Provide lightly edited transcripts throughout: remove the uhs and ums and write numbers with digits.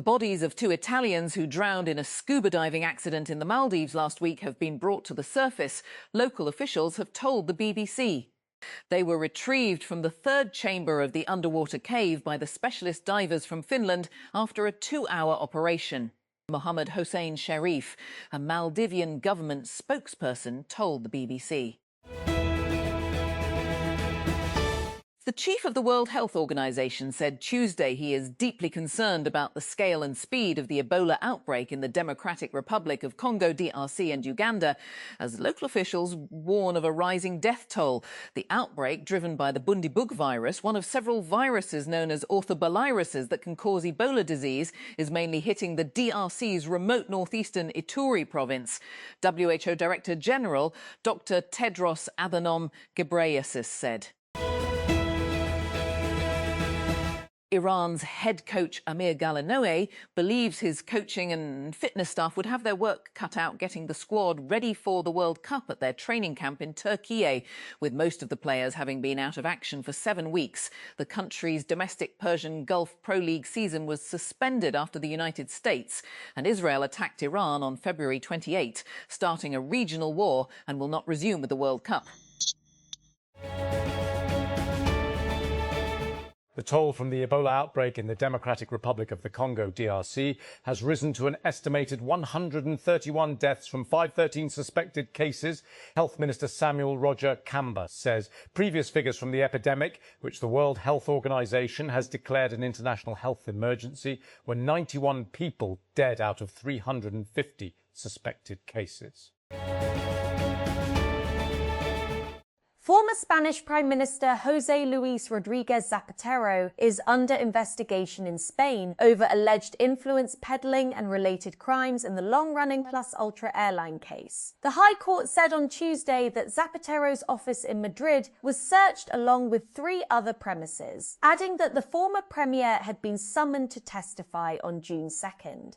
The bodies of two Italians who drowned in a scuba diving accident in the Maldives last week have been brought to the surface, local officials have told the BBC. They were retrieved from the third chamber of the underwater cave by the specialist divers from Finland after a 2-hour operation. Mohammed Hossein Sharif, a Maldivian government spokesperson, told the BBC. The chief of the World Health Organization said Tuesday he is deeply concerned about the scale and speed of the Ebola outbreak in the Democratic Republic of Congo, DRC and Uganda, as local officials warn of a rising death toll. The outbreak, driven by the Bundibug virus, one of several viruses known as orthoviruses that can cause Ebola disease, is mainly hitting the DRC's remote northeastern Ituri province. WHO Director General Dr. Tedros Adhanom Ghebreyesus said. Iran's head coach Amir Galanoe believes his coaching and fitness staff would have their work cut out getting the squad ready for the World Cup at their training camp in Turkey, with most of the players having been out of action for 7 weeks. The country's domestic Persian Gulf Pro League season was suspended after the United States and Israel attacked Iran on February 28, starting a regional war, and will not resume with the World Cup. The toll from the Ebola outbreak in the Democratic Republic of the Congo, DRC, has risen to an estimated 131 deaths from 513 suspected cases. Health Minister Samuel Roger Kamba says previous figures from the epidemic, which the World Health Organization has declared an international health emergency, were 91 people dead out of 350 suspected cases. Former Spanish Prime Minister José Luis Rodríguez Zapatero is under investigation in Spain over alleged influence peddling and related crimes in the long-running Plus Ultra airline case. The High Court said on Tuesday that Zapatero's office in Madrid was searched along with 3 other premises, adding that the former premier had been summoned to testify on June 2nd.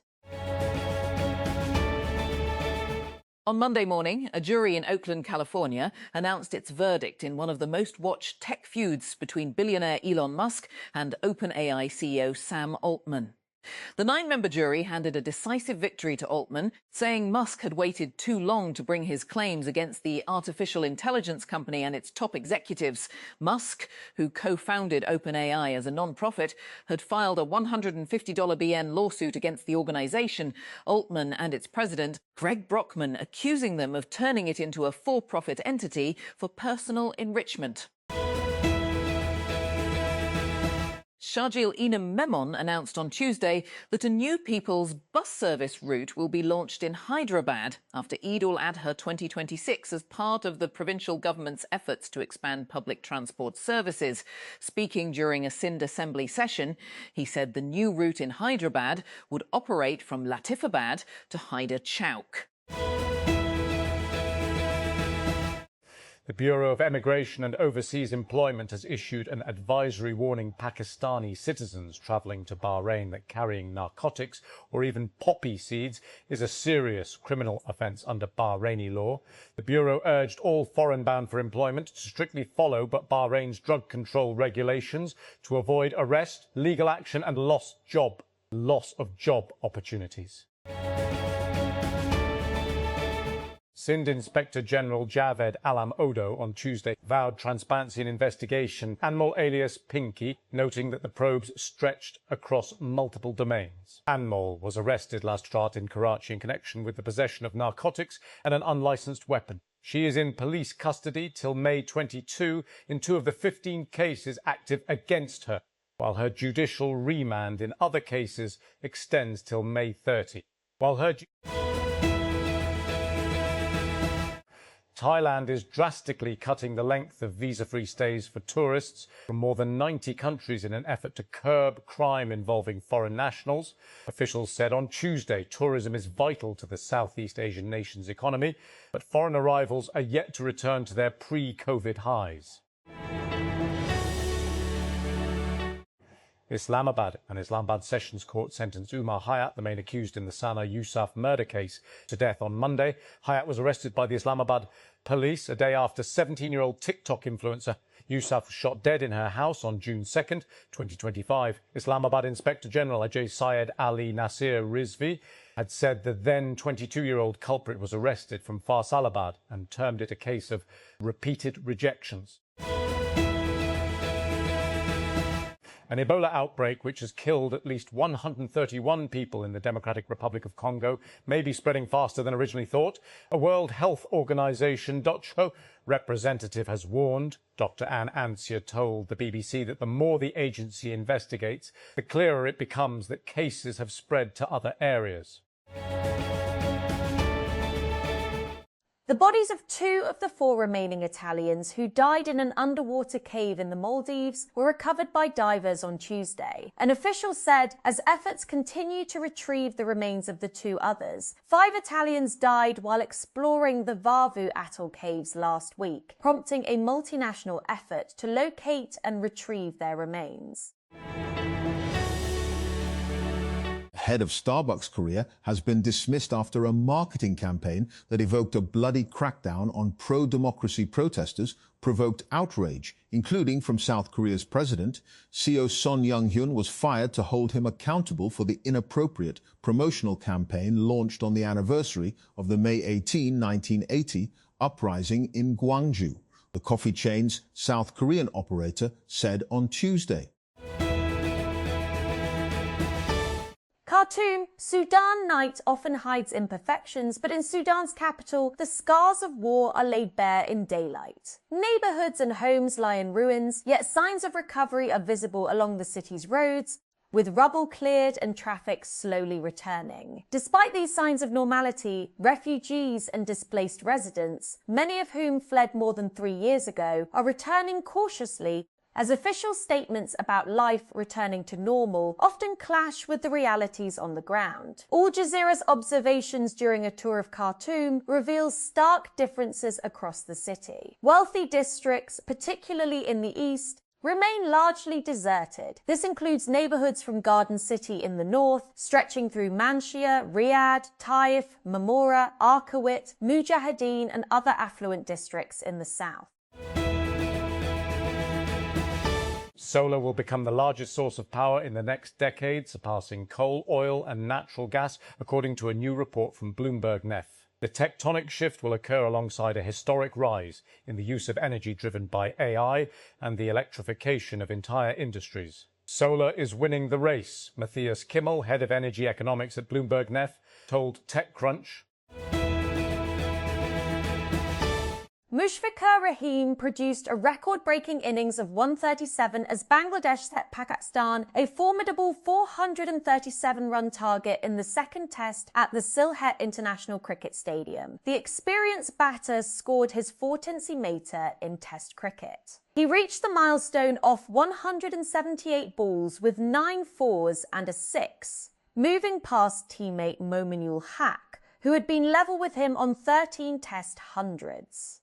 On Monday morning, a jury in Oakland, California, announced its verdict in one of the most watched tech feuds between billionaire Elon Musk and OpenAI CEO Sam Altman. The 9-member jury handed a decisive victory to Altman, saying Musk had waited too long to bring his claims against the artificial intelligence company and its top executives. Musk, who co-founded OpenAI as a non-profit, had filed a $150 BN lawsuit against the organization, Altman and its president, Greg Brockman, accusing them of turning it into a for-profit entity for personal enrichment. Sharjeel Enam Memon announced on Tuesday that a new People's Bus Service route will be launched in Hyderabad after Eid al-Adha 2026 as part of the provincial government's efforts to expand public transport services. Speaking during a Sindh Assembly session, he said the new route in Hyderabad would operate from Latifabad to Hyder Chowk. The Bureau of Immigration and Overseas Employment has issued an advisory warning Pakistani citizens travelling to Bahrain that carrying narcotics or even poppy seeds is a serious criminal offence under Bahraini law. The Bureau urged all foreign bound for employment to strictly follow Bahrain's drug control regulations to avoid arrest, legal action and loss of job opportunities. Sindh Inspector General Javed Alam Odo on Tuesday vowed transparency in investigation Anmol alias Pinky, noting that the probes stretched across multiple domains. Anmol was arrested last Friday in Karachi in connection with the possession of narcotics and an unlicensed weapon. She is in police custody till May 22 in 2 of the 15 cases active against her, while her judicial remand in other cases extends till May 30. Thailand is drastically cutting the length of visa-free stays for tourists from more than 90 countries in an effort to curb crime involving foreign nationals. Officials said on Tuesday tourism is vital to the Southeast Asian nation's economy, but foreign arrivals are yet to return to their pre-COVID highs. Islamabad. An Islamabad Sessions Court sentenced Umar Hayat, the main accused in the Sana Yousaf murder case, to death on Monday. Hayat was arrested by the Islamabad police a day after 17-year-old TikTok influencer Yousaf was shot dead in her house on June 2nd, 2025. Islamabad Inspector General Ajay Syed Ali Nasir Rizvi had said the then 22-year-old culprit was arrested from Faisalabad and termed it a case of repeated rejections. An Ebola outbreak, which has killed at least 131 people in the Democratic Republic of Congo, may be spreading faster than originally thought. A World Health Organization WHO representative has warned. Dr. Anne Ansia told the BBC that the more the agency investigates, the clearer it becomes that cases have spread to other areas. The bodies of 2 of the 4 remaining Italians who died in an underwater cave in the Maldives were recovered by divers on Tuesday. An official said as efforts continue to retrieve the remains of the 2 others, 5 Italians died while exploring the Vavu Atoll caves last week, prompting a multinational effort to locate and retrieve their remains. Head of Starbucks Korea has been dismissed after a marketing campaign that evoked a bloody crackdown on pro-democracy protesters provoked outrage, including from South Korea's president. CEO Son Young-hyun was fired to hold him accountable for the inappropriate promotional campaign launched on the anniversary of the May 18, 1980 uprising in Gwangju, the coffee chain's South Korean operator said on Tuesday. Khartoum, Sudan night often hides imperfections, but in Sudan's capital, the scars of war are laid bare in daylight. Neighborhoods and homes lie in ruins, yet signs of recovery are visible along the city's roads, with rubble cleared and traffic slowly returning. Despite these signs of normality, refugees and displaced residents, many of whom fled more than 3 years ago, are returning cautiously as official statements about life returning to normal often clash with the realities on the ground. Al Jazeera's observations during a tour of Khartoum reveals stark differences across the city. Wealthy districts, particularly in the east, remain largely deserted. This includes neighborhoods from Garden City in the north, stretching through Manshia, Riyadh, Taif, Mamora, Arqawit, Mujahideen, and other affluent districts in the south. Solar will become the largest source of power in the next decade, surpassing coal, oil and natural gas, according to a new report from Bloomberg Nef. The tectonic shift will occur alongside a historic rise in the use of energy driven by AI and the electrification of entire industries. Solar is winning the race, Matthias Kimmel, head of energy economics at Bloomberg Nef, told TechCrunch. Mushfiqur Rahim produced a record-breaking innings of 137 as Bangladesh set Pakistan a formidable 437-run target in the second test at the Sylhet International Cricket Stadium. The experienced batter scored his 4th in Test cricket. He reached the milestone off 178 balls with 9 fours and a 6, moving past teammate Mominul Haq, who had been level with him on 13 Test hundreds.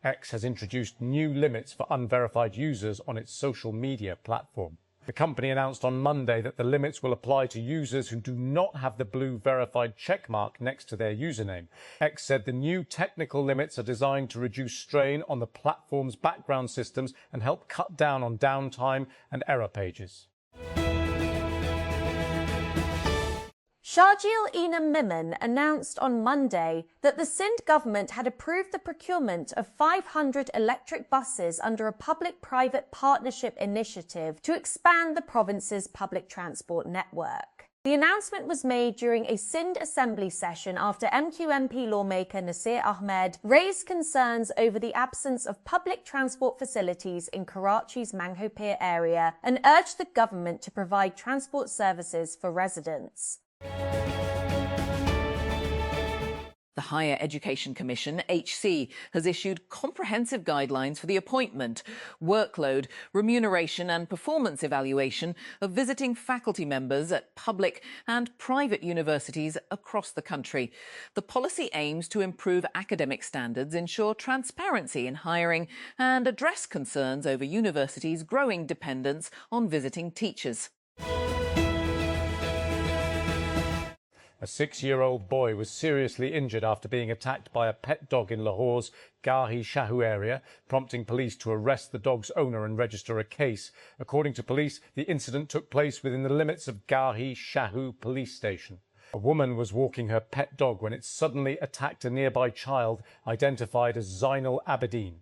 X has introduced new limits for unverified users on its social media platform. The company announced on Monday that the limits will apply to users who do not have the blue verified checkmark next to their username. X said the new technical limits are designed to reduce strain on the platform's background systems and help cut down on downtime and error pages. Sharjeel Enam Mimon announced on Monday that the Sindh government had approved the procurement of 500 electric buses under a public-private partnership initiative to expand the province's public transport network. The announcement was made during a Sindh Assembly session after MQMP lawmaker Nasir Ahmed raised concerns over the absence of public transport facilities in Karachi's Manghopir area and urged the government to provide transport services for residents. The Higher Education Commission, HC, has issued comprehensive guidelines for the appointment, workload, remuneration and performance evaluation of visiting faculty members at public and private universities across the country. The policy aims to improve academic standards, ensure transparency in hiring and address concerns over universities' growing dependence on visiting teachers. A 6-year-old boy was seriously injured after being attacked by a pet dog in Lahore's Garhi Shahu area, prompting police to arrest the dog's owner and register a case. According to police, the incident took place within the limits of Garhi Shahu police station. A woman was walking her pet dog when it suddenly attacked a nearby child, identified as Zainal Abidin.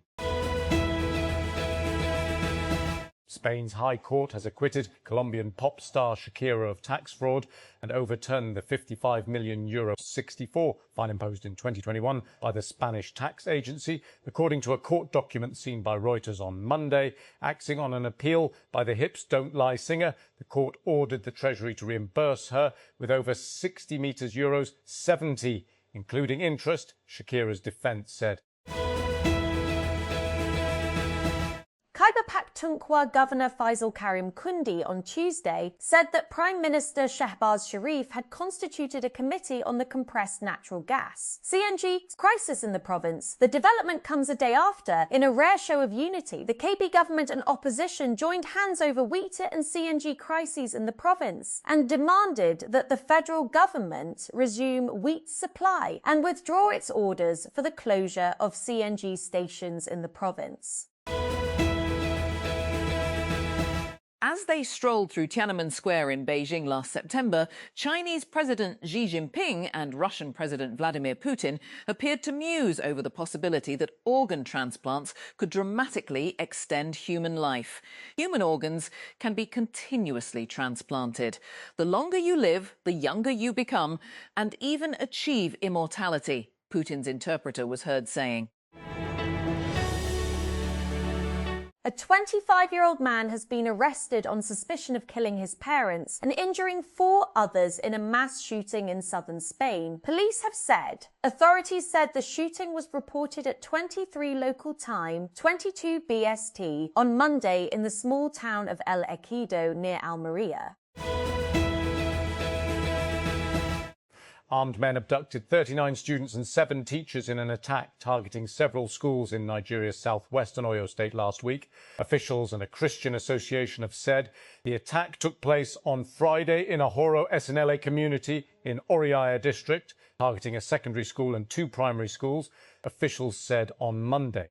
Spain's High Court has acquitted Colombian pop star Shakira of tax fraud and overturned the €55 million 64 fine imposed in 2021 by the Spanish tax agency, according to a court document seen by Reuters on Monday. Acting on an appeal by the Hips Don't Lie singer, the court ordered the Treasury to reimburse her with over 60 euros 70, including interest, Shakira's defence said. Khyber Pakhtunkhwa Governor Faisal Karim Kundi on Tuesday said that Prime Minister Shehbaz Sharif had constituted a committee on the compressed natural gas (CNG) crisis in the province. The development comes a day after, in a rare show of unity, the KB government and opposition joined hands over wheat and CNG crises in the province and demanded that the federal government resume wheat supply and withdraw its orders for the closure of CNG stations in the province. As they strolled through Tiananmen Square in Beijing last September, Chinese President Xi Jinping and Russian President Vladimir Putin appeared to muse over the possibility that organ transplants could dramatically extend human life. Human organs can be continuously transplanted. The longer you live, the younger you become, and even achieve immortality, Putin's interpreter was heard saying. A 25-year-old man has been arrested on suspicion of killing his parents and injuring 4 others in a mass shooting in southern Spain. Police have said. Authorities said the shooting was reported at 23 local time, 22 BST, on Monday in the small town of El Ejido near Almeria. Armed men abducted 39 students and 7 teachers in an attack targeting several schools in Nigeria's southwestern Oyo state last week. Officials and a Christian association have said the attack took place on Friday in a Horo SNLA community in Oriaya district, targeting a secondary school and 2 primary schools, officials said on Monday.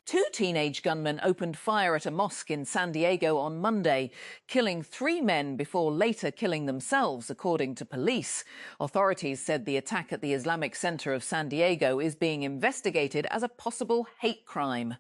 2 teenage gunmen opened fire at a mosque in San Diego on Monday, killing 3 men before later killing themselves, according to police. Authorities said the attack at the Islamic Center of San Diego is being investigated as a possible hate crime.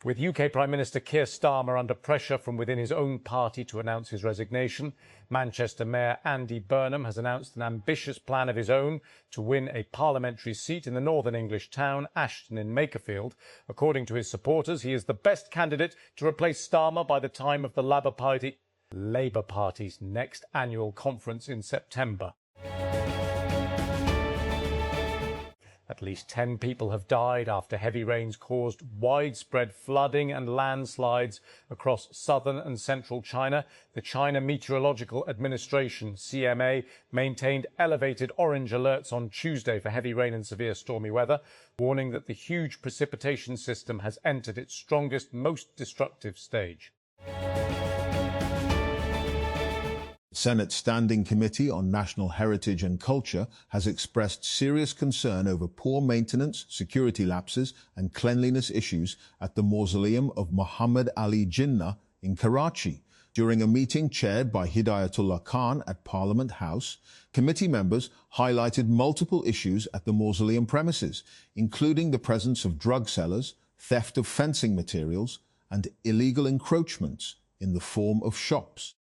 With UK Prime Minister Keir Starmer under pressure from within his own party to announce his resignation, Manchester Mayor Andy Burnham has announced an ambitious plan of his own to win a parliamentary seat in the northern English town, Ashton in Makerfield. According to his supporters, he is the best candidate to replace Starmer by the time of the Labour Party's next annual conference in September. At least 10 people have died after heavy rains caused widespread flooding and landslides across southern and central China. The China Meteorological Administration, CMA, maintained elevated orange alerts on Tuesday for heavy rain and severe stormy weather, warning that the huge precipitation system has entered its strongest, most destructive stage. The Senate Standing Committee on National Heritage and Culture has expressed serious concern over poor maintenance, security lapses and cleanliness issues at the mausoleum of Muhammad Ali Jinnah in Karachi. During a meeting chaired by Hidayatullah Khan at Parliament House, committee members highlighted multiple issues at the mausoleum premises, including the presence of drug sellers, theft of fencing materials, and illegal encroachments in the form of shops.